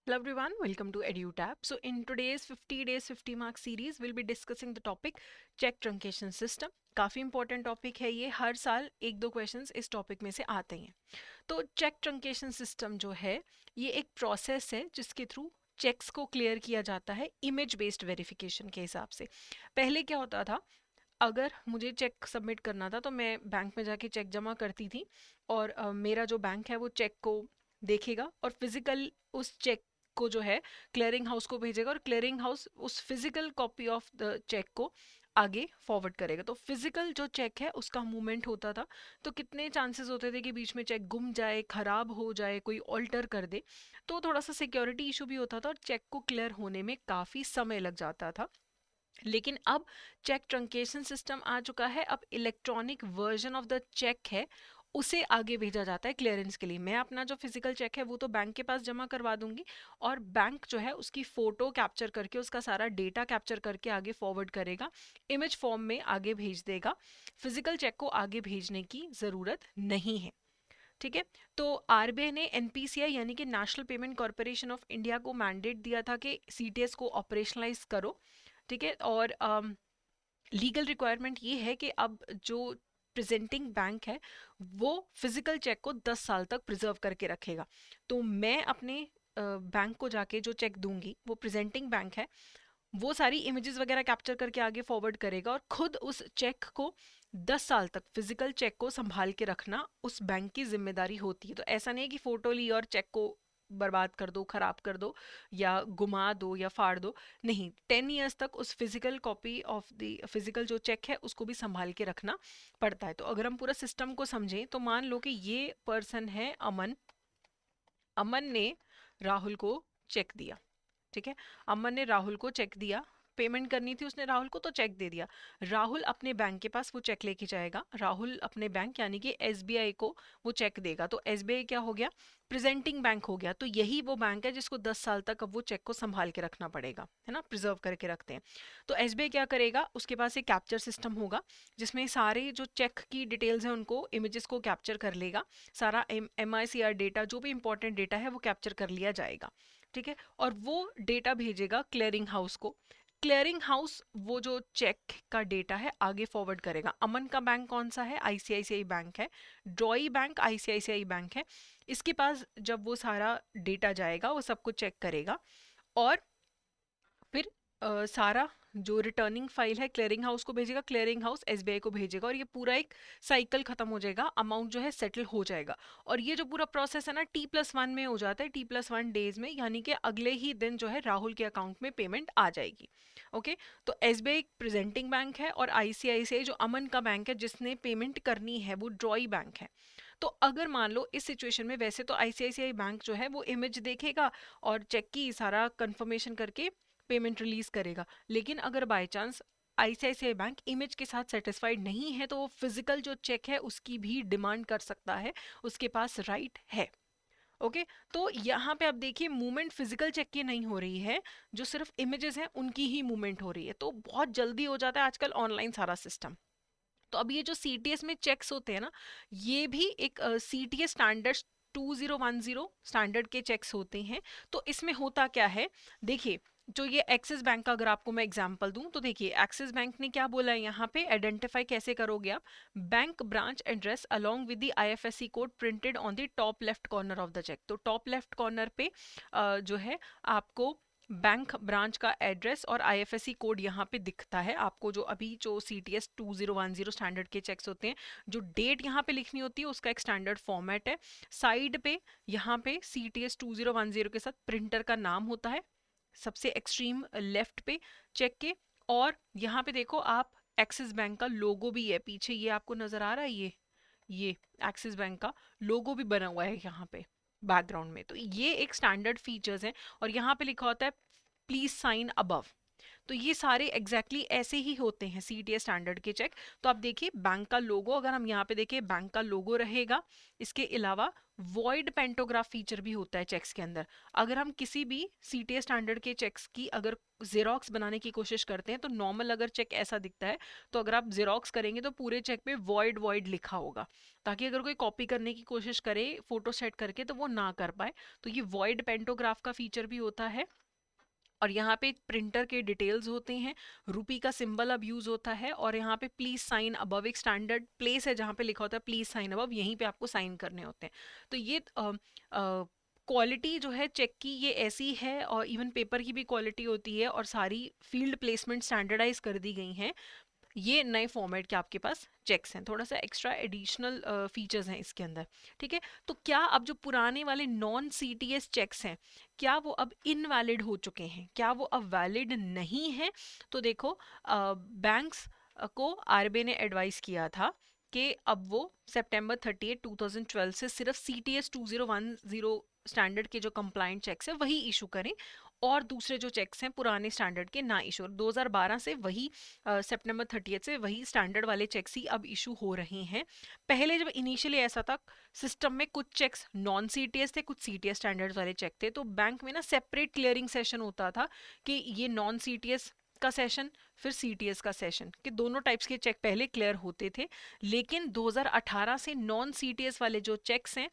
Hello everyone, welcome to EduTap. So in today's 50 days 50 mark series, we'll be discussing the topic check truncation system. काफ़ी important topic है ये, हर साल एक दो questions इस topic में से आते हैं। तो चेक ट्रंकेशन सिस्टम जो है, ये एक प्रोसेस है जिसके थ्रू चेक्स को क्लियर किया जाता है इमेज बेस्ड वेरिफिकेशन के हिसाब से। पहले क्या होता था, अगर मुझे चेक सबमिट करना था तो मैं बैंक में जाके चेक जमा करती थी और मेरा जो बैंक है वो चेक को देखेगा और फिजिकल उस चेक को जो है क्लियरिंग हाउस को भेजेगा और क्लियरिंग हाउस उस physical copy of the cheque को आगे फॉरवर्ड करेगा। तो फिजिकल जो चेक है उसका मूवमेंट होता था। तो कितने चांसेस होते थे कि बीच में चेक गुम जाए, खराब हो जाए, कोई ऑल्टर कर दे, तो थोड़ा सा सिक्योरिटी इशू भी होता था और चेक को क्लियर होने में काफ़ी समय लग जाता था। लेकिन अब चेक ट्रंकेशन सिस्टम आ चुका है। अब electronic version of the cheque है, उसे आगे भेजा जाता है क्लियरेंस के लिए। मैं अपना जो फिजिकल चेक है वो तो बैंक के पास जमा करवा दूंगी और बैंक जो है उसकी फोटो कैप्चर करके उसका सारा डेटा कैप्चर करके आगे फॉरवर्ड करेगा, इमेज फॉर्म में आगे भेज देगा। फिजिकल चेक को आगे भेजने की ज़रूरत नहीं है। ठीक है। तो आरबीआई ने एनपीसीआई यानी कि national payment corporation of India को मैंडेट दिया था कि सीटीएस को ऑपरेशनलाइज करो। ठीक है। और लीगल रिक्वायरमेंट ये है कि अब जो प्रेजेंटिंग बैंक है वो फिजिकल चेक को 10 साल तक प्रिजर्व करके रखेगा। तो मैं अपने बैंक को जाके जो चेक दूंगी, वो प्रेजेंटिंग बैंक है, वो सारी इमेजेस वगैरह कैप्चर करके आगे फॉरवर्ड करेगा और खुद उस चेक को 10 साल तक फिजिकल चेक को संभाल के रखना उस बैंक की जिम्मेदारी होती है। तो ऐसा नहीं है कि फोटो ली और चेक को बर्बाद कर दो, खराब कर दो या गुमा दो या फाड़ दो। नहीं, 10 ईयर्स तक उस physical copy of the physical जो चेक है उसको भी संभाल के रखना पड़ता है। तो अगर हम पूरा सिस्टम को समझें तो मान लो कि ये पर्सन है अमन। अमन ने राहुल को चेक दिया। ठीक है। अमन ने राहुल को चेक दिया, पेमेंट करनी थी उसने राहुल को तो चेक दे दिया। राहुल अपने बैंक के पास वो चेक लेके जाएगा, राहुल अपने बैंक यानी कि एसबीआई को वो चेक देगा। तो एसबीआई क्या हो गया, प्रेजेंटिंग बैंक हो गया। तो यही वो बैंक है जिसको 10 साल तक अब वो चेक को संभाल के रखना पड़ेगा, है ना, प्रिजर्व करके रखते हैं। तो एसबीआई क्या करेगा, उसके पास एक कैप्चर सिस्टम होगा जिसमें सारे जो चेक की डिटेल्स हैं उनको, इमेजेस को कैप्चर कर लेगा। सारा MICR डेटा, जो भी इंपॉर्टेंट डेटा है वो कैप्चर कर लिया जाएगा। ठीक है। और वो डेटा भेजेगा क्लियरिंग हाउस को। क्लियरिंग हाउस वो जो चेक का डेटा है आगे फॉरवर्ड करेगा। अमन का बैंक कौन सा है, आईसीआईसीआई बैंक है। ड्रॉई बैंक आईसीआईसीआई बैंक है। इसके पास जब वो सारा डेटा जाएगा वो सब कुछ चेक करेगा और फिर सारा जो रिटर्निंग फाइल है क्लियरिंग हाउस को भेजेगा, क्लियरिंग हाउस एसबीआई को भेजेगा और ये पूरा एक साइकिल खत्म हो जाएगा, अमाउंट जो है सेटल हो जाएगा। और ये जो पूरा प्रोसेस है ना T+1 में हो जाता है, T+1 डेज में, यानी कि अगले ही दिन जो है राहुल के अकाउंट में पेमेंट आ जाएगी। ओके। तो एसबीआई एक प्रेजेंटिंग बैंक है और आईसीआईसीआई जो अमन का बैंक है जिसने पेमेंट करनी है वो ड्रॉई बैंक है। तो अगर मान लो इस सिचुएशन में, वैसे तो आईसीआईसीआई बैंक जो है वो इमेज देखेगा और चेक की सारा कंफर्मेशन करके पेमेंट रिलीज करेगा। लेकिन अगर by chance ICICI bank image के साथ सेटिस्फाइड नहीं है तो वो फिजिकल जो चेक है उसकी भी डिमांड कर सकता है, उसके पास राइट है। ओके। तो यहाँ पे आप देखिए मूवमेंट फिजिकल चेक की नहीं हो रही है, जो सिर्फ इमेजेस हैं उनकी ही मूवमेंट हो रही है। तो बहुत जल्दी हो जाता है आजकल ऑनलाइन सारा सिस्टम। तो अब ये जो सीटीएस में चेक्स होते हैं ना, ये भी एक सीटीएस स्टैंडर्ड 2010 स्टैंडर्ड के चेक्स होते हैं। तो इसमें होता क्या है, देखिए, जो ये एक्सिस बैंक का अगर आपको मैं एग्जांपल दूं तो देखिए एक्सिस बैंक ने क्या बोला है यहाँ पे, आइडेंटिफाई कैसे करोगे आप, bank branch address along with the IFSC code printed on the top left corner of the cheque. तो टॉप लेफ्ट कॉर्नर पे जो है आपको बैंक ब्रांच का एड्रेस और आईएफएससी कोड यहाँ पे दिखता है आपको। जो अभी जो सीटीएस 2010 स्टैंडर्ड के चेक्स होते हैं, जो डेट यहाँ पे लिखनी होती है उसका एक स्टैंडर्ड फॉर्मेट है। साइड पे यहाँ पे सीटीएस 2010 के साथ प्रिंटर का नाम होता है, सबसे एक्सट्रीम लेफ्ट पे चेक के। और यहाँ पे देखो आप, एक्सिस बैंक का लोगो भी है पीछे, ये आपको नजर आ रहा है, ये एक्सिस बैंक का लोगो भी बना हुआ है यहाँ पे बैकग्राउंड में। तो ये एक स्टैंडर्ड फीचर्स है। और यहाँ पे लिखा होता है प्लीज साइन अबव। तो ये सारे एग्जैक्टली ऐसे ही होते हैं सीटीएस स्टैंडर्ड के चेक। तो आप देखिए बैंक का लोगो, अगर हम यहाँ पे देखें बैंक का लोगो रहेगा। इसके अलावा वॉइड पेंटोग्राफ फीचर भी होता है चेक्स के अंदर। अगर हम किसी भी सीटीएस स्टैंडर्ड के चेक्स की अगर जेरोक्स बनाने की कोशिश करते हैं तो नॉर्मल अगर चेक ऐसा दिखता है, तो अगर आप जेरोक्स करेंगे तो पूरे चेक पे वॉइड वॉइड लिखा होगा, ताकि अगर कोई कॉपी करने की कोशिश करे फोटो सेट करके तो वो ना कर पाए। तो ये वॉइड पेंटोग्राफ का फीचर भी होता है। और यहाँ पे प्रिंटर के डिटेल्स होते हैं, रुपी का सिंबल अब यूज होता है, और यहाँ पे प्लीज साइन अबव एक स्टैंडर्ड प्लेस है जहाँ पे लिखा होता है प्लीज साइन अबव, यहीं पे आपको साइन करने होते हैं। तो ये क्वालिटी जो है चेक की ये ऐसी है, और इवन पेपर की भी क्वालिटी होती है, और सारी फील्ड प्लेसमेंट स्टैंडर्डाइज कर दी गई हैं। ये नए फॉर्मेट के आपके पास चेक्स हैं, थोड़ा सा एक्स्ट्रा एडिशनल फीचर्स हैं इसके अंदर। ठीक है, तो क्या अब जो पुराने वाले नॉन सीटीएस चेक्स हैं, क्या वो अब इनवैलिड हो चुके हैं, क्या वो अब वैलिड नहीं है? तो देखो, बैंक्स को आरबीआई ने एडवाइस किया था कि अब वो सितंबर 30 2012 से सिर्फ सीटीएस 2010 स्टैंडर्ड के जो कंप्लाइंट चेक्स है वही इशू करें, और दूसरे जो चेक्स हैं पुराने स्टैंडर्ड के ना इशू। 2012 से वही सितंबर 30 से वही स्टैंडर्ड वाले चेक्स ही अब इशू हो रहे हैं। पहले जब इनिशियली ऐसा था, सिस्टम में कुछ चेक्स नॉन सीटीएस थे, कुछ सीटीएस स्टैंडर्ड वाले चेक थे, तो बैंक में ना सेपरेट क्लियरिंग सेशन होता था कि ये नॉन सीटीएस का सेशन फिर सीटीएस का सेशन, कि दोनों टाइप्स के चेक पहले क्लियर होते थे। लेकिन 2018 से नॉन सीटीएस वाले जो चेक्स हैं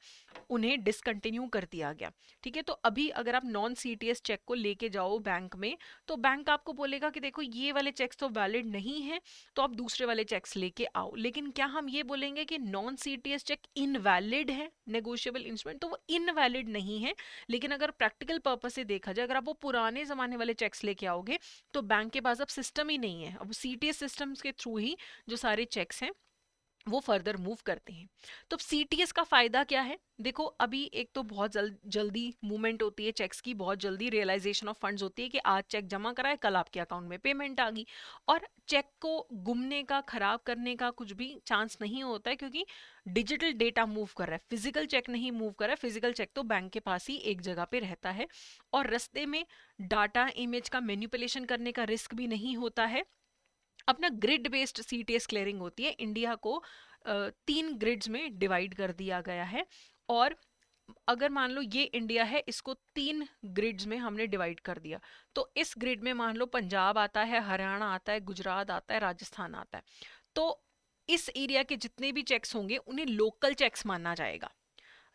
उन्हें डिसकंटिन्यू कर दिया गया। ठीक है, तो अभी अगर आप नॉन सीटीएस चेक को लेके जाओ बैंक में, तो बैंक आपको बोलेगा कि देखो ये वाले चेक्स तो वैलिड नहीं है, तो आप दूसरे वाले चेक्स लेके आओ। लेकिन क्या हम ये बोलेंगे कि नॉन सीटीएस चेक इनवैलिड है, नेगोशिएबल इंस्ट्रूमेंट? तो वो इनवैलिड नहीं है। लेकिन अगर प्रैक्टिकल पर्पस से देखा जाए, अगर आप वो पुराने जमाने वाले चेक्स लेके आओगे, तो बैंक के पास अब सिस्टम ही नहीं है, अब सीटीएस सिस्टम्स के थ्रू ही जो सारे चेक्स हैं वो फर्दर मूव करते हैं। तो सीटीएस का फायदा क्या है? देखो, अभी एक तो बहुत जल्दी मूवमेंट होती है चेक्स की, बहुत जल्दी रियलाइजेशन ऑफ फंड्स होती है कि आज चेक जमा कराए, कल आपके अकाउंट में पेमेंट आ गई। और चेक को गुमने का, खराब करने का कुछ भी चांस नहीं होता है, क्योंकि डिजिटल डेटा मूव कर रहा है, फिजिकल चेक नहीं मूव कर रहा है। फिजिकल चेक तो बैंक के पास ही एक जगह पे रहता है, और रास्ते में डाटा इमेज का मैनिपुलेशन करने का रिस्क भी नहीं होता है। अपना ग्रिड बेस्ड सीटीएस क्लियरिंग होती है। इंडिया को 3 ग्रिड्स में डिवाइड कर दिया गया है, और अगर मान लो ये इंडिया है, इसको 3 ग्रिड्स में हमने डिवाइड कर दिया, तो इस ग्रिड में मान लो पंजाब आता है, हरियाणा आता है, गुजरात आता है, राजस्थान आता है। तो इस एरिया के जितने भी चेक्स होंगे उन्हें लोकल चेक्स माना जाएगा।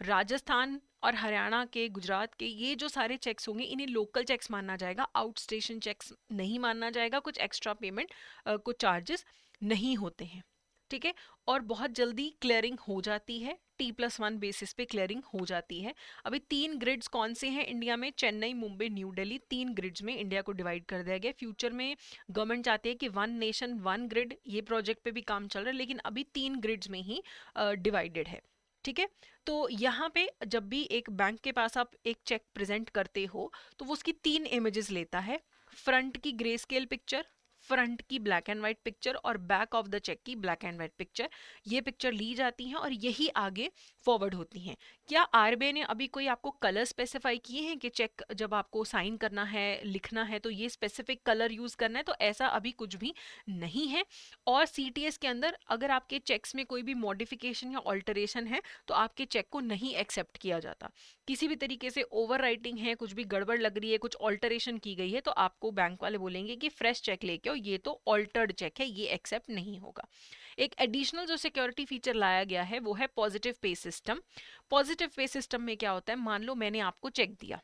राजस्थान और हरियाणा के, गुजरात के, ये जो सारे चेक्स होंगे इन्हें लोकल चेक्स माना जाएगा, आउट स्टेशन चेक्स नहीं माना जाएगा। कुछ एक्स्ट्रा पेमेंट, कुछ चार्जेस नहीं होते हैं। ठीक है, और बहुत जल्दी क्लियरिंग हो जाती है, T+1 बेसिस पे क्लियरिंग हो जाती है। अभी 3 ग्रिड्स कौन से हैं इंडिया में? चेन्नई, मुंबई, न्यू दिल्ली, 3 ग्रिड्स में इंडिया को डिवाइड कर दिया गया। फ्यूचर में गवर्नमेंट चाहती है कि 1 नेशन 1 ग्रिड, ये प्रोजेक्ट पे भी काम चल रहा है, लेकिन अभी 3 ग्रिड्स में ही डिवाइडेड है। ठीक है, तो यहाँ पे जब भी एक बैंक के पास आप एक चेक प्रेजेंट करते हो, तो वो उसकी 3 इमेजेस लेता है। फ्रंट की ग्रे स्केल पिक्चर, फ्रंट की ब्लैक एंड व्हाइट पिक्चर, और बैक ऑफ द चेक की ब्लैक एंड व्हाइट पिक्चर। ये पिक्चर ली जाती हैं और यही आगे फॉरवर्ड होती हैं। क्या आरबीआई ने अभी कोई आपको कलर स्पेसिफाई किए हैं कि चेक जब आपको साइन करना है, लिखना है, तो ये स्पेसिफिक कलर यूज करना है? तो ऐसा अभी कुछ भी नहीं है। और सीटीएस के अंदर अगर आपके चेक्स में कोई भी मॉडिफिकेशन या ऑल्टरेशन है, तो आपके चेक को नहीं एक्सेप्ट किया जाता। किसी भी तरीके से ओवर राइटिंग है, कुछ भी गड़बड़ लग रही है, कुछ ऑल्टरेशन की गई है, तो आपको बैंक वाले बोलेंगे कि फ्रेश चेक लेके आओ, ये तो ऑल्टर्ड चेक है, ये एक्सेप्ट नहीं होगा। एक एडिशनल जो सिक्योरिटी फीचर लाया गया है वो है positive pay system. Positive pay system में क्या होता है? मान लो मैंने आपको चेक दिया,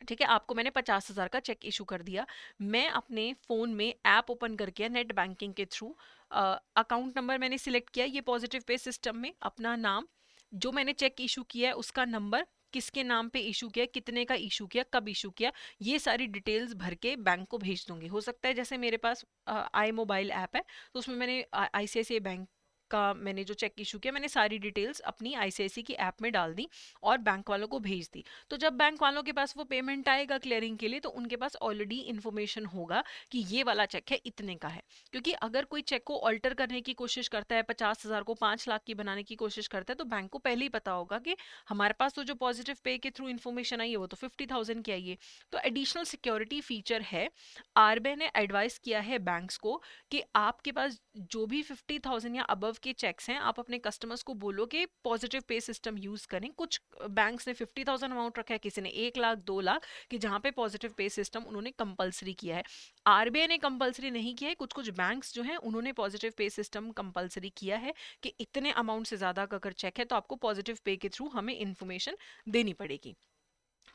ठीक है, आपको मैंने 50,000 का चेक इशू कर दिया। मैं अपने फ़ोन में ऐप ओपन करके नेट बैंकिंग के थ्रू अकाउंट नंबर मैंने सिलेक्ट किया, ये पॉजिटिव पे सिस्टम में अपना नाम, जो मैंने चेक इशू किया है उसका नंबर, किसके नाम पे इशू किया, कितने का इशू किया, कब इशू किया, ये सारी डिटेल्स भर के बैंक को भेज दूंगी। हो सकता है जैसे मेरे पास आई मोबाइल ऐप है, तो उसमें मैंने आईसीआईसीआई बैंक का मैंने जो चेक इशू किया, मैंने सारी डिटेल्स अपनी आईसीआईसी की ऐप में डाल दी और बैंक वालों को भेज दी। तो जब बैंक वालों के पास वो पेमेंट आएगा क्लियरिंग के लिए, तो उनके पास ऑलरेडी इन्फॉर्मेशन होगा कि ये वाला चेक है, इतने का है। क्योंकि अगर कोई चेक को ऑल्टर करने की कोशिश करता है, 50,000 को 5 लाख की बनाने की कोशिश करता है, तो बैंक को पहले ही पता होगा कि हमारे पास तो जो पॉजिटिव पे के थ्रू इन्फॉर्मेशन आई है वो तो 50,000 की आई है। तो एडिशनल सिक्योरिटी फीचर है। आरबीआई ने एडवाइस किया है बैंक्स को कि आपके पास जो भी 50,000 या अबव के चेक्स हैं, आप अपने कस्टमर्स को बोलो कि पॉजिटिव पे सिस्टम यूज करें। कुछ बैंक्स ने 50,000 अमाउंट रखा है, किसी ने 1 लाख 2 लाख, कि जहां पे पॉजिटिव पे सिस्टम उन्होंने कंपलसरी किया है। आरबीआई ने कंपलसरी नहीं किया है, कुछ कुछ बैंक्स जो हैं उन्होंने पॉजिटिव पे सिस्टम कंपलसरी किया है कि इतने अमाउंट से ज्यादा का अगर चेक है तो आपको पॉजिटिव पे के थ्रू हमें इंफॉर्मेशन देनी पड़ेगी।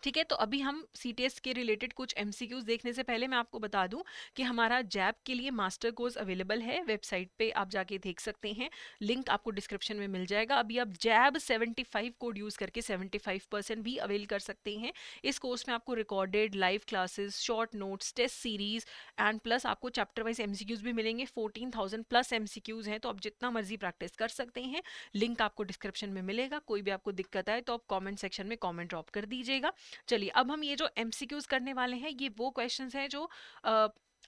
ठीक है, तो अभी हम सीटीएस के रिलेटेड कुछ एमसीक्यूज देखने से पहले मैं आपको बता दूं कि हमारा जैब के लिए मास्टर कोर्स अवेलेबल है, वेबसाइट पे आप जाके देख सकते हैं, लिंक आपको डिस्क्रिप्शन में मिल जाएगा। अभी आप जैब 75 कोड यूज करके 75% भी अवेल कर सकते हैं। इस कोर्स में आपको recorded live classes, short notes, test series and plus आपको चैप्टर वाइज एमसीक्यूज भी मिलेंगे। 14,000 प्लस एमसीक्यूज हैं, तो आप जितना मर्जी प्रैक्टिस कर सकते हैं। लिंक आपको डिस्क्रिप्शन में मिलेगा। कोई भी आपको दिक्कत आए तो आप कॉमेंट सेक्शन में कॉमेंट ड्रॉप कर दीजिएगा। चलिए, अब हम ये जो एमसीक्यूज करने वाले हैं, ये वो क्वेश्चंस हैं जो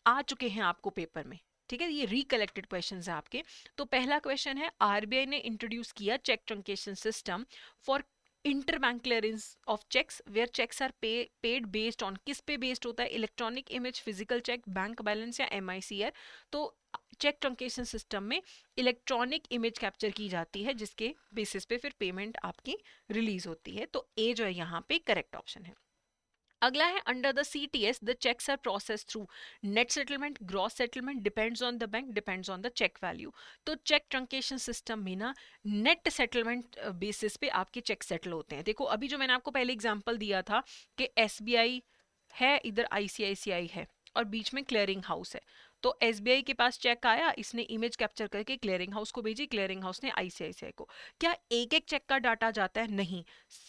आ चुके हैं आपको पेपर में। ठीक है, ये रिकलेक्टेड क्वेश्चंस हैं आपके। तो पहला क्वेश्चन है, आरबीआई ने इंट्रोड्यूस किया cheque truncation system for interbank clearance of cheques where cheques are paid based on, किस पे बेस्ड होता है, electronic image, physical cheque, bank balance या एमआईसीआर। तो चेक ट्रंकेशन सिस्टम में इलेक्ट्रॉनिक इमेज कैप्चर की जाती है, जिसके बेसिस पे फिर पेमेंट आपकी रिलीज होती है। तो ए जो है यहाँ पे करेक्ट ऑप्शन है। अगला है, under the CTS the cheques are process through net settlement, gross settlement, depends on the bank, depends on the cheque value. तो चेक ट्रंकेशन सिस्टम में ना नेट सेटलमेंट बेसिस पे आपके चेक सेटल होते हैं। देखो, अभी जो मैंने आपको पहले एग्जांपल दिया था कि एसबीआई है, इधर आईसीआईसीआई है और बीच में क्लियरिंग हाउस है। तो एसबीआई के पास चेक आया, इसने इमेज कैप्चर करके क्लियरिंग हाउस को भेजी, क्लियरिंग हाउस ने आईसीआईसीआई को। क्या एक एक चेक का डाटा जाता है? नहीं।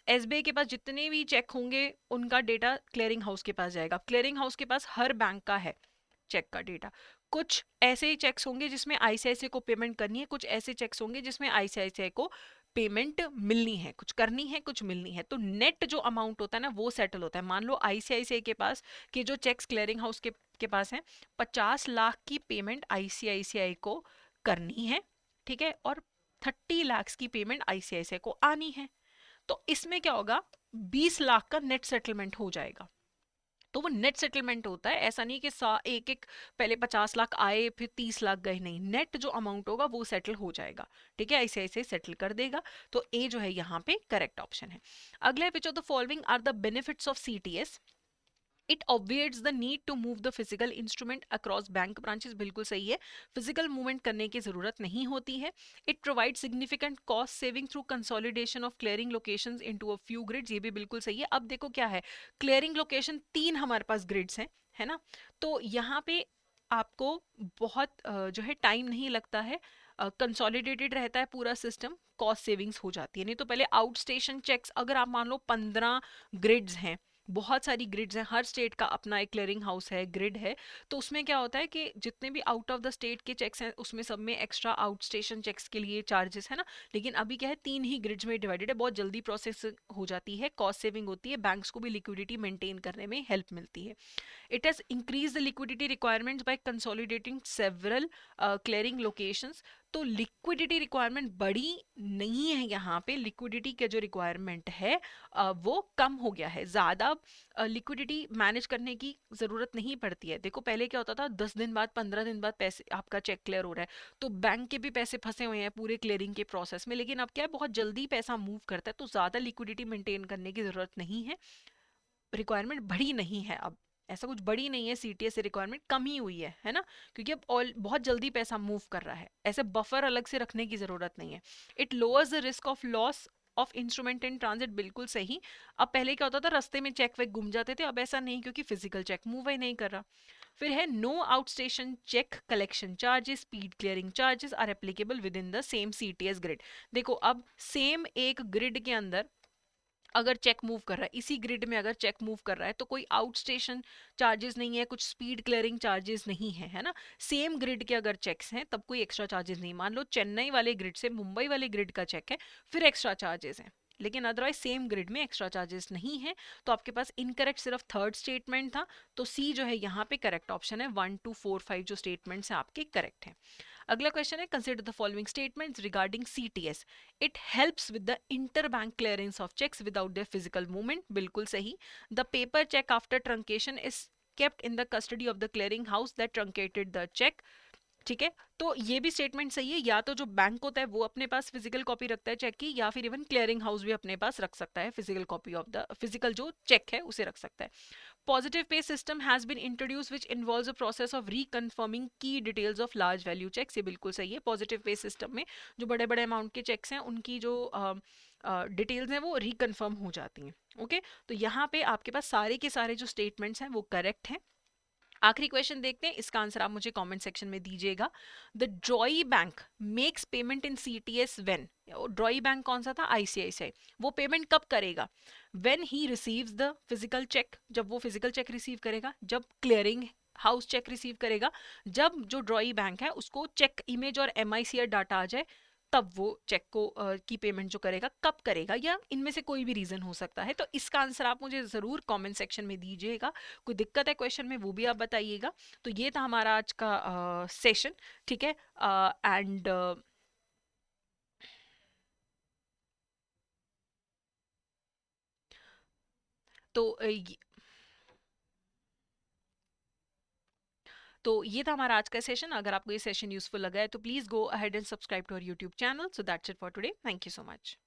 एसबीआई के पास जितने भी चेक होंगे उनका डेटा क्लियरिंग हाउस के पास जाएगा। क्लियरिंग हाउस के पास हर बैंक का है चेक का डेटा। कुछ ऐसे ही चेक्स होंगे जिसमें आईसीआईसीआई को पेमेंट करनी है, कुछ ऐसे चेक्स होंगे जिसमें आईसीआईसीआई को पेमेंट मिलनी है, कुछ करनी है कुछ मिलनी है। तो नेट जो अमाउंट होता है ना वो सेटल होता है। मान लो आईसीआईसीआई के पास के जो चेक्स क्लियरिंग हाउस के पास हैं, 50 लाख की पेमेंट आईसीआईसीआई को करनी है, ठीक है, और 30 लाख की पेमेंट आईसीआईसीआई को आनी है। तो इसमें क्या होगा, 20 लाख का नेट सेटलमेंट हो जाएगा। तो वो नेट सेटलमेंट होता है, ऐसा नहीं कि एक एक पहले 50 लाख आए फिर 30 लाख गए, नहीं, नेट जो अमाउंट होगा वो सेटल हो जाएगा। ठीक है, ऐसे ऐसे सेटल कर देगा। तो ए जो है यहाँ पे करेक्ट ऑप्शन है। अगला, which of the following are the benefits of CTS? It obviates the need to move the physical instrument across bank branches. बिल्कुल सही है, फिजिकल मूवमेंट करने की जरूरत नहीं होती है। It provide significant cost saving through consolidation of clearing locations into a few grids. ये भी बिल्कुल सही है। अब देखो क्या है, क्लियरिंग लोकेशन 3 हमारे पास ग्रिड्स हैं, है ना। तो यहाँ पे आपको बहुत जो है टाइम नहीं लगता है, कंसोलिडेटेड रहता है पूरा सिस्टम, कॉस्ट सेविंग्स हो जाती है। नहीं तो पहले आउट स्टेशन चेक्स, अगर आप मान लो 15 ग्रिड्स हैं, बहुत सारी ग्रिड्स हैं, हर स्टेट का अपना एक क्लियरिंग हाउस है, ग्रिड है, तो उसमें क्या होता है कि जितने भी आउट ऑफ द स्टेट के चेक्स हैं उसमें सब में एक्स्ट्रा आउट स्टेशन चेक्स के लिए चार्जेस है ना। लेकिन अभी क्या है, 3 ही ग्रिड्स में डिवाइडेड है, बहुत जल्दी प्रोसेस हो जाती है, कॉस्ट सेविंग होती है, बैंक्स को भी लिक्विडिटी मेंटेन करने में हेल्प मिलती है। It has increased the liquidity requirements by consolidating several clearing locations. तो लिक्विडिटी रिक्वायरमेंट बड़ी नहीं है यहाँ पे, लिक्विडिटी का जो रिक्वायरमेंट है वो कम हो गया है, ज़्यादा लिक्विडिटी मैनेज करने की ज़रूरत नहीं पड़ती है। देखो पहले क्या होता था, 10 दिन बाद 15 दिन बाद पैसे आपका चेक क्लियर हो रहा है, तो बैंक के भी पैसे फंसे हुए हैं पूरे क्लियरिंग के प्रोसेस में। लेकिन अब क्या है, बहुत जल्दी पैसा मूव करता है, तो ज़्यादा लिक्विडिटी मेंटेन करने की ज़रूरत नहीं है, रिक्वायरमेंट बढ़ी नहीं है। अब ऐसा कुछ बड़ी नहीं है, सीटीएस से रिक्वायरमेंट कम ही हुई है ना, क्योंकि अब ऑल बहुत जल्दी पैसा मूव कर रहा है, ऐसे बफर अलग से रखने की जरूरत नहीं है। It lowers the risk of loss of instrument in transit. बिल्कुल सही। अब पहले क्या होता था, रास्ते में चेक वेक गुम जाते थे, अब ऐसा नहीं, क्योंकि फिजिकल चेक मूव ही नहीं कर रहा। फिर है, no outstation cheque collection charges, speed clearing charges are applicable within the same CTS grid. देखो अब सेम एक ग्रिड के अंदर अगर चेक मूव कर रहा है इसी ग्रिड में, अगर चेक मूव कर रहा है तो कोई आउट स्टेशन चार्जेस नहीं है, कुछ स्पीड क्लियरिंग चार्जेस नहीं है, है ना। सेम ग्रिड के अगर चेक्स हैं तब कोई एक्स्ट्रा चार्जेस नहीं। मान लो चेन्नई वाले ग्रिड से मुंबई वाले ग्रिड का चेक है, फिर एक्स्ट्रा चार्जेस हैं, लेकिन अदरवाइज सेम ग्रिड में एक्स्ट्रा चार्जेस नहीं है। तो आपके पास इनकरेक्ट सिर्फ थर्ड स्टेटमेंट था, तो सी जो है यहाँ पे करेक्ट ऑप्शन है। 1 2 4 5 जो स्टेटमेंट्स हैं आपके करेक्ट हैं। अगला क्वेश्चन है, consider the following statements regarding CTS, it helps with the interbank clearance of cheques without their physical movement. बिल्कुल सही। The paper cheque after truncation is kept in the custody of the clearing house that truncated the check। ठीक है, तो ये भी statement सही है। या तो जो बैंक होता है वो अपने पास फिजिकल कॉपी रखता है चेक की, या फिर इवन क्लियरिंग हाउस भी अपने पास रख सकता है physical copy of the physical जो चेक है उसे रख सकता है। Positive pay system has been introduced which involves a process of reconfirming key details of large value checks। ये बिल्कुल सही है। पॉजिटिव पे सिस्टम में जो बड़े बड़े अमाउंट के चेक्स हैं उनकी जो डिटेल्स हैं वो रिकन्फर्म हो जाती हैं। ओके, तो यहाँ पे आपके पास सारे के सारे जो स्टेटमेंट्स हैं वो करेक्ट हैं। आखिरी क्वेश्चन देखते हैं, इसका आंसर आप मुझे कमेंट सेक्शन में दीजिएगा। The drawee bank makes payment in CTS when, drawee bank कौन सा था, आईसीआईसीआई, वो पेमेंट कब करेगा, when he receives the physical cheque, जब वो फिजिकल चेक रिसीव करेगा, जब क्लियरिंग हाउस चेक रिसीव करेगा, जब जो ड्रॉई बैंक है उसको चेक इमेज और एमआईसीआर डाटा आ जाए, तब वो चेक को की पेमेंट जो करेगा कब करेगा, या इनमें से कोई भी रीजन हो सकता है। तो इसका आंसर आप मुझे जरूर कमेंट सेक्शन में दीजिएगा। कोई दिक्कत है क्वेश्चन में वो भी आप बताइएगा। तो ये था हमारा आज का सेशन, ठीक है। एंड तो तो ये था हमारा आज का सेशन। अगर आपको ये सेशन यूजफुल लगा है तो please go ahead and subscribe to our YouTube channel. So that's it for today, thank you so much.